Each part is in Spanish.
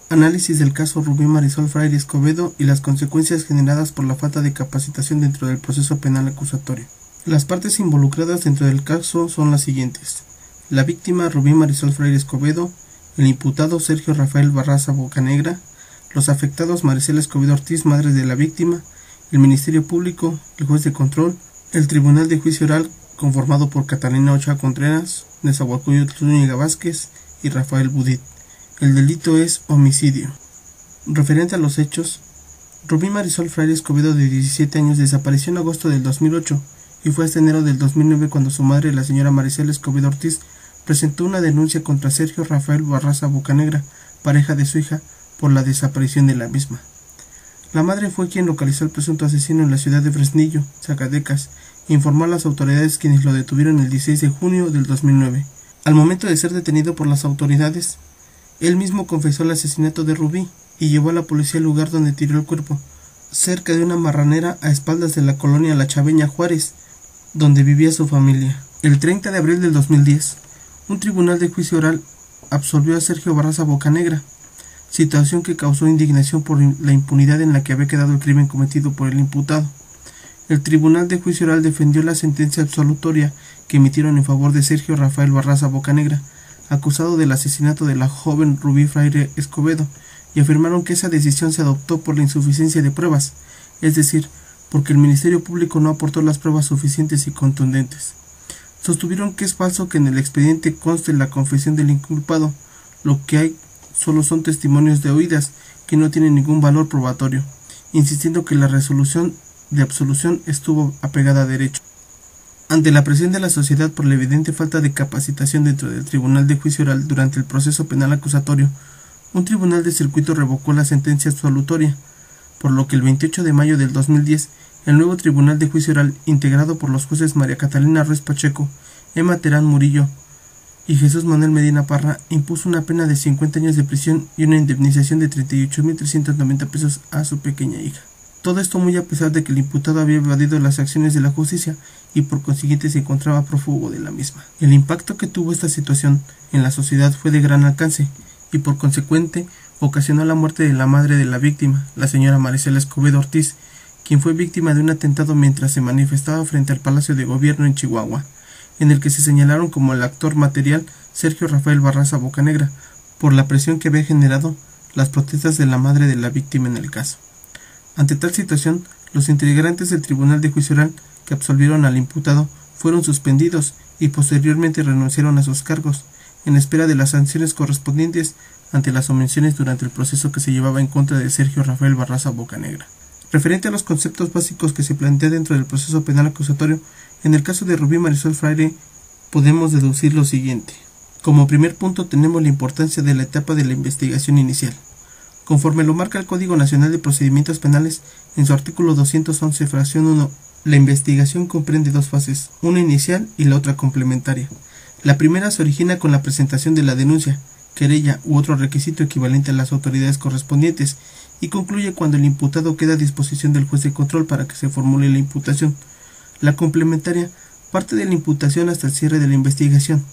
Análisis del caso Rubí Marisol Fraire Escobedo y las consecuencias generadas por la falta de capacitación dentro del proceso penal acusatorio. Las partes involucradas dentro del caso son las siguientes: la víctima Rubí Marisol Fraire Escobedo, el imputado Sergio Rafael Barraza Bocanegra, los afectados Maricela Escobedo Ortiz, madre de la víctima, el Ministerio Público, el juez de control, el Tribunal de Juicio Oral conformado por Catalina Ochoa Contreras, Nezahualcóyotl Zúñiga Vázquez y Rafael Budit. El delito es homicidio. Referente a los hechos, Rubí Marisol Fraire Escobedo, de 17 años, desapareció en agosto del 2008 y fue hasta enero del 2009 cuando su madre, la señora Maricela Escobedo Ortiz, presentó una denuncia contra Sergio Rafael Barraza Bocanegra, pareja de su hija, por la desaparición de la misma. La madre fue quien localizó al presunto asesino en la ciudad de Fresnillo, Zacatecas, e informó a las autoridades, quienes lo detuvieron el 16 de junio del 2009. Al momento de ser detenido por las autoridades, él mismo confesó el asesinato de Rubí y llevó a la policía al lugar donde tiró el cuerpo, cerca de una marranera a espaldas de la colonia La Chaveña Juárez, donde vivía su familia. El 30 de abril del 2010, un tribunal de juicio oral absolvió a Sergio Barraza Bocanegra, situación que causó indignación por la impunidad en la que había quedado el crimen cometido por el imputado. El tribunal de juicio oral defendió la sentencia absolutoria que emitieron en favor de Sergio Rafael Barraza Bocanegra, acusado del asesinato de la joven Rubí Fraire Escobedo, y afirmaron que esa decisión se adoptó por la insuficiencia de pruebas, es decir, porque el Ministerio Público no aportó las pruebas suficientes y contundentes. Sostuvieron que es falso que en el expediente conste la confesión del inculpado, lo que hay solo son testimonios de oídas que no tienen ningún valor probatorio, insistiendo que la resolución de absolución estuvo apegada a derecho. Ante la presión de la sociedad por la evidente falta de capacitación dentro del Tribunal de Juicio Oral durante el proceso penal acusatorio, un tribunal de circuito revocó la sentencia absolutoria, por lo que el 28 de mayo del 2010, el nuevo Tribunal de Juicio Oral, integrado por los jueces María Catalina Ruiz Pacheco, Emma Terán Murillo y Jesús Manuel Medina Parra, impuso una pena de 50 años de prisión y una indemnización de 38.390 pesos a su pequeña hija. Todo esto muy a pesar de que el imputado había evadido las acciones de la justicia y por consiguiente se encontraba prófugo de la misma. El impacto que tuvo esta situación en la sociedad fue de gran alcance y por consecuente ocasionó la muerte de la madre de la víctima, la señora Maricela Escobedo Ortiz, quien fue víctima de un atentado mientras se manifestaba frente al Palacio de Gobierno en Chihuahua, en el que se señalaron como el actor material Sergio Rafael Barraza Bocanegra por la presión que había generado las protestas de la madre de la víctima en el caso. Ante tal situación, los integrantes del Tribunal de Juicio Oral que absolvieron al imputado fueron suspendidos y posteriormente renunciaron a sus cargos, en espera de las sanciones correspondientes ante las omisiones durante el proceso que se llevaba en contra de Sergio Rafael Barraza Bocanegra. Referente a los conceptos básicos que se plantea dentro del proceso penal acusatorio, en el caso de Rubí Marisol Fraire podemos deducir lo siguiente. Como primer punto tenemos la importancia de la etapa de la investigación inicial. Conforme lo marca el Código Nacional de Procedimientos Penales, en su artículo 211, fracción 1, la investigación comprende dos fases, una inicial y la otra complementaria. La primera se origina con la presentación de la denuncia, querella u otro requisito equivalente a las autoridades correspondientes y concluye cuando el imputado queda a disposición del juez de control para que se formule la imputación. La complementaria parte de la imputación hasta el cierre de la investigación.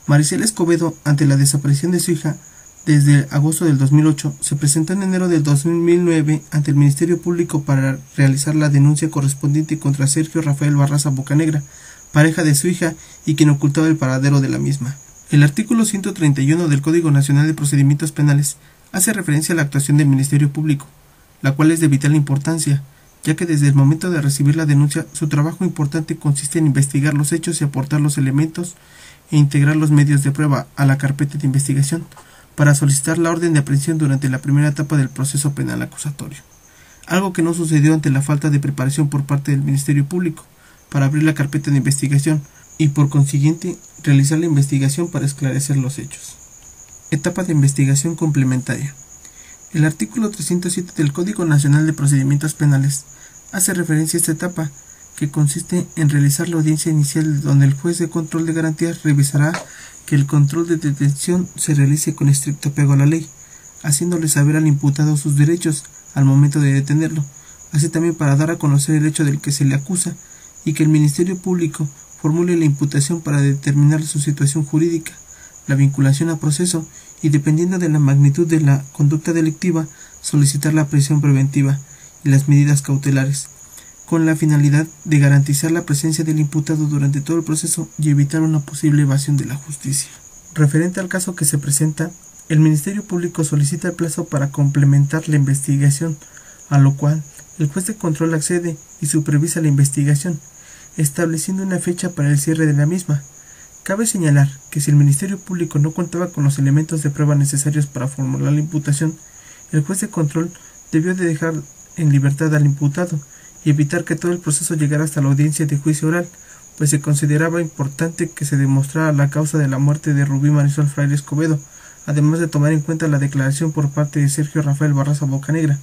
Maricela Escobedo, ante la desaparición de su hija, desde agosto del 2008, se presentó en enero del 2009 ante el Ministerio Público para realizar la denuncia correspondiente contra Sergio Rafael Barraza Bocanegra, pareja de su hija y quien ocultaba el paradero de la misma. El artículo 131 del Código Nacional de Procedimientos Penales hace referencia a la actuación del Ministerio Público, la cual es de vital importancia, ya que desde el momento de recibir la denuncia, su trabajo importante consiste en investigar los hechos y aportar los elementos e integrar los medios de prueba a la carpeta de investigación, para solicitar la orden de aprehensión durante la primera etapa del proceso penal acusatorio, algo que no sucedió ante la falta de preparación por parte del Ministerio Público para abrir la carpeta de investigación y por consiguiente realizar la investigación para esclarecer los hechos. Etapa de investigación complementaria. El artículo 307 del Código Nacional de Procedimientos Penales hace referencia a esta etapa, que consiste en realizar la audiencia inicial donde el juez de control de garantías revisará que el control de detención se realice con estricto apego a la ley, haciéndole saber al imputado sus derechos al momento de detenerlo, así también para dar a conocer el hecho del que se le acusa y que el Ministerio Público formule la imputación para determinar su situación jurídica, la vinculación a proceso y dependiendo de la magnitud de la conducta delictiva, solicitar la prisión preventiva y las medidas cautelares, con la finalidad de garantizar la presencia del imputado durante todo el proceso y evitar una posible evasión de la justicia. Referente al caso que se presenta, el Ministerio Público solicita el plazo para complementar la investigación, a lo cual el juez de control accede y supervisa la investigación, estableciendo una fecha para el cierre de la misma. Cabe señalar que si el Ministerio Público no contaba con los elementos de prueba necesarios para formular la imputación, el juez de control debió de dejar en libertad al imputado y evitar que todo el proceso llegara hasta la audiencia de juicio oral, pues se consideraba importante que se demostrara la causa de la muerte de Rubí Marisol Fraile Escobedo, además de tomar en cuenta la declaración por parte de Sergio Rafael Barraza Bocanegra,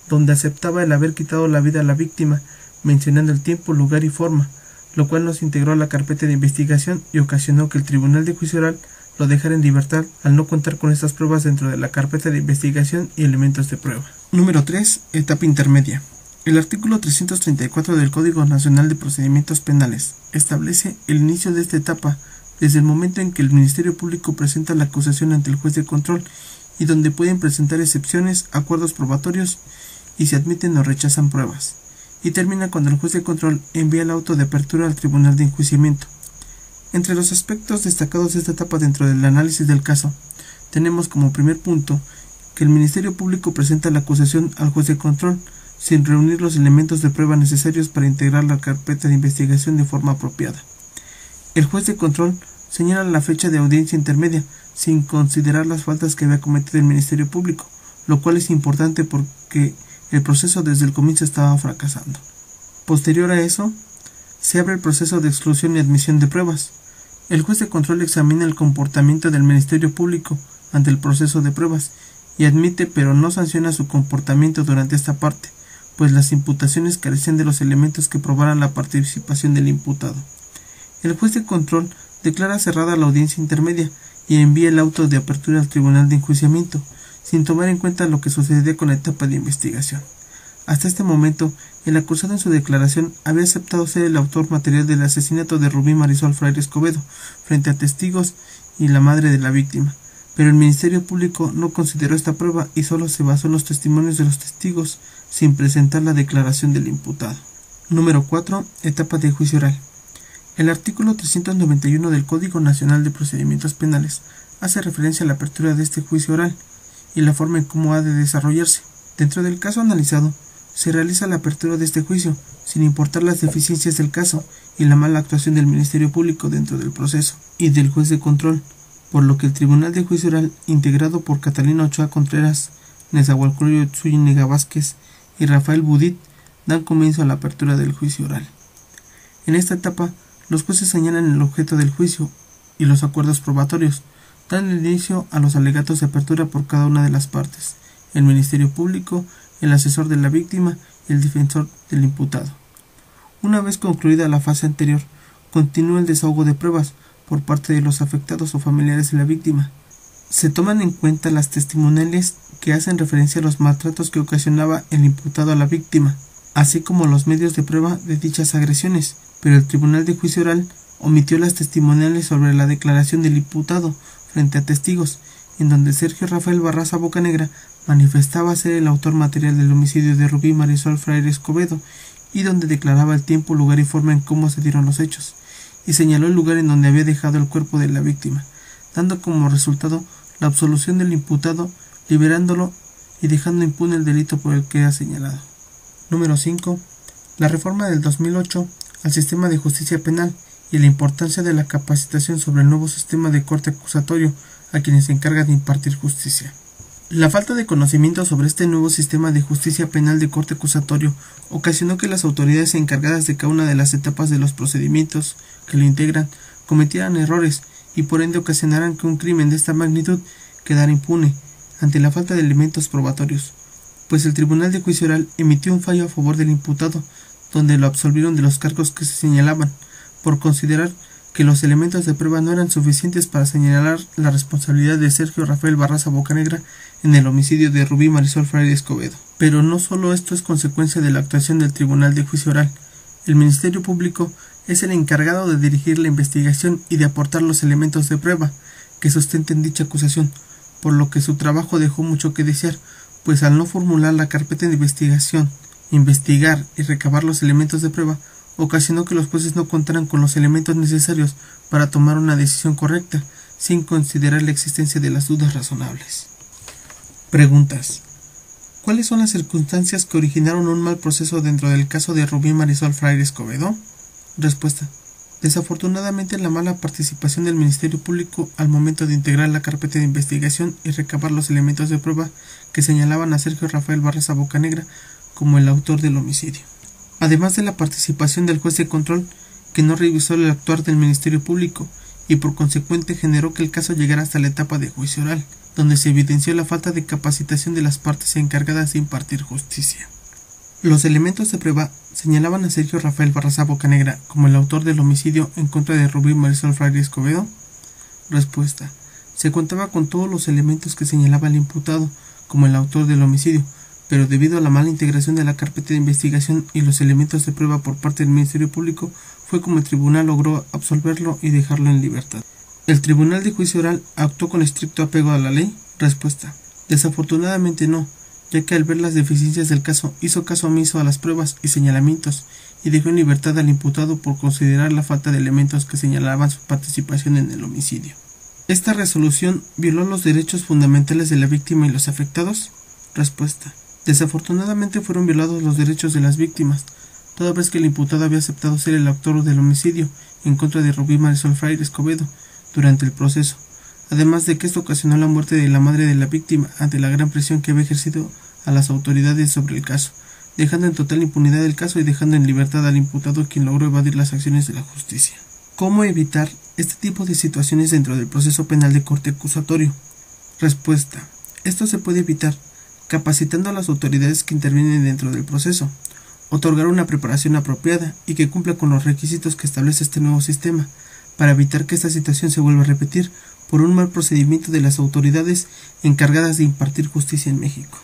donde aceptaba el haber quitado la vida a la víctima, mencionando el tiempo, lugar y forma, lo cual nos integró a la carpeta de investigación y ocasionó que el Tribunal de Juicio Oral lo dejara en libertad al no contar con estas pruebas dentro de la carpeta de investigación y elementos de prueba. Número 3. Etapa intermedia. El artículo 334 del Código Nacional de Procedimientos Penales establece el inicio de esta etapa desde el momento en que el Ministerio Público presenta la acusación ante el juez de control y donde pueden presentar excepciones, acuerdos probatorios y se admiten o rechazan pruebas, y termina cuando el juez de control envía el auto de apertura al Tribunal de Enjuiciamiento. Entre los aspectos destacados de esta etapa dentro del análisis del caso, tenemos como primer punto que el Ministerio Público presenta la acusación al juez de control sin reunir los elementos de prueba necesarios para integrar la carpeta de investigación de forma apropiada. El juez de control señala la fecha de audiencia intermedia sin considerar las faltas que había cometido el Ministerio Público, lo cual es importante porque el proceso desde el comienzo estaba fracasando. Posterior a eso, se abre el proceso de exclusión y admisión de pruebas. El juez de control examina el comportamiento del Ministerio Público ante el proceso de pruebas y admite pero no sanciona su comportamiento durante esta parte, pues las imputaciones carecían de los elementos que probaran la participación del imputado. El juez de control declara cerrada la audiencia intermedia y envía el auto de apertura al Tribunal de Enjuiciamiento, sin tomar en cuenta lo que sucedía con la etapa de investigación. Hasta este momento, el acusado en su declaración había aceptado ser el autor material del asesinato de Rubí Marisol Fraile Escobedo, frente a testigos y la madre de la víctima, pero el Ministerio Público no consideró esta prueba y solo se basó en los testimonios de los testigos, sin presentar la declaración del imputado. Número 4. Etapa de juicio oral. El artículo 391 del Código Nacional de Procedimientos Penales hace referencia a la apertura de este juicio oral y la forma en cómo ha de desarrollarse. Dentro del caso analizado, se realiza la apertura de este juicio, sin importar las deficiencias del caso y la mala actuación del Ministerio Público dentro del proceso y del juez de control, por lo que el Tribunal de Juicio Oral, integrado por Catalina Ochoa Contreras, Nezahualcóyotl Zúñiga Vázquez y Rafael Budit, dan comienzo a la apertura del juicio oral. En esta etapa, los jueces señalan el objeto del juicio y los acuerdos probatorios, dan inicio a los alegatos de apertura por cada una de las partes, el Ministerio Público, el asesor de la víctima y el defensor del imputado. Una vez concluida la fase anterior, continúa el desahogo de pruebas por parte de los afectados o familiares de la víctima. Se toman en cuenta las testimoniales que hacen referencia a los maltratos que ocasionaba el imputado a la víctima, así como los medios de prueba de dichas agresiones, pero el Tribunal de Juicio Oral omitió las testimoniales sobre la declaración del imputado frente a testigos, en donde Sergio Rafael Barraza Bocanegra manifestaba ser el autor material del homicidio de Rubí Marisol Fraile Escobedo y donde declaraba el tiempo, lugar y forma en cómo se dieron los hechos, y señaló el lugar en donde había dejado el cuerpo de la víctima, dando como resultado la absolución del imputado, liberándolo y dejando impune el delito por el que ha señalado. Número 5. La reforma del 2008 al sistema de justicia penal y la importancia de la capacitación sobre el nuevo sistema de corte acusatorio a quienes se encarga de impartir justicia. La falta de conocimiento sobre este nuevo sistema de justicia penal de corte acusatorio ocasionó que las autoridades encargadas de cada una de las etapas de los procedimientos que lo integran cometieran errores y por ende ocasionaran que un crimen de esta magnitud quedara impune ante la falta de elementos probatorios, pues el Tribunal de Juicio Oral emitió un fallo a favor del imputado, donde lo absolvieron de los cargos que se señalaban, por considerar que los elementos de prueba no eran suficientes para señalar la responsabilidad de Sergio Rafael Barraza Bocanegra en el homicidio de Rubí Marisol Fraile Escobedo. Pero no solo esto es consecuencia de la actuación del Tribunal de Juicio Oral. El Ministerio Público es el encargado de dirigir la investigación y de aportar los elementos de prueba que sustenten dicha acusación, por lo que su trabajo dejó mucho que desear, pues al no formular la carpeta de investigación, investigar y recabar los elementos de prueba, ocasionó que los jueces no contaran con los elementos necesarios para tomar una decisión correcta, sin considerar la existencia de las dudas razonables. Preguntas. ¿Cuáles son las circunstancias que originaron un mal proceso dentro del caso de Rubí Marisol Fraire Escobedo? Respuesta. Desafortunadamente, la mala participación del Ministerio Público al momento de integrar la carpeta de investigación y recabar los elementos de prueba que señalaban a Sergio Rafael Barraza Bocanegra como el autor del homicidio. Además de la participación del juez de control, que no revisó el actuar del Ministerio Público y por consecuente generó que el caso llegara hasta la etapa de juicio oral, donde se evidenció la falta de capacitación de las partes encargadas de impartir justicia. Los elementos de prueba señalaban a Sergio Rafael Barraza Bocanegra como el autor del homicidio en contra de Rubí Marisol Fraire Escobedo. Respuesta. Se contaba con todos los elementos que señalaba al imputado como el autor del homicidio, pero debido a la mala integración de la carpeta de investigación y los elementos de prueba por parte del Ministerio Público, fue como el tribunal logró absolverlo y dejarlo en libertad. ¿El Tribunal de Juicio Oral actuó con estricto apego a la ley? Respuesta. Desafortunadamente no, ya que al ver las deficiencias del caso hizo caso omiso a las pruebas y señalamientos y dejó en libertad al imputado por considerar la falta de elementos que señalaban su participación en el homicidio. ¿Esta resolución violó los derechos fundamentales de la víctima y los afectados? Respuesta. Desafortunadamente fueron violados los derechos de las víctimas, toda vez que el imputado había aceptado ser el autor del homicidio en contra de Rubí Marisol Fraire Escobedo durante el proceso, además de que esto ocasionó la muerte de la madre de la víctima ante la gran presión que había ejercido a las autoridades sobre el caso, dejando en total impunidad el caso y dejando en libertad al imputado, quien logró evadir las acciones de la justicia. ¿Cómo evitar este tipo de situaciones dentro del proceso penal de corte acusatorio? Respuesta. Esto se puede evitar capacitando a las autoridades que intervienen dentro del proceso, otorgar una preparación apropiada y que cumpla con los requisitos que establece este nuevo sistema, para evitar que esta situación se vuelva a repetir por un mal procedimiento de las autoridades encargadas de impartir justicia en México.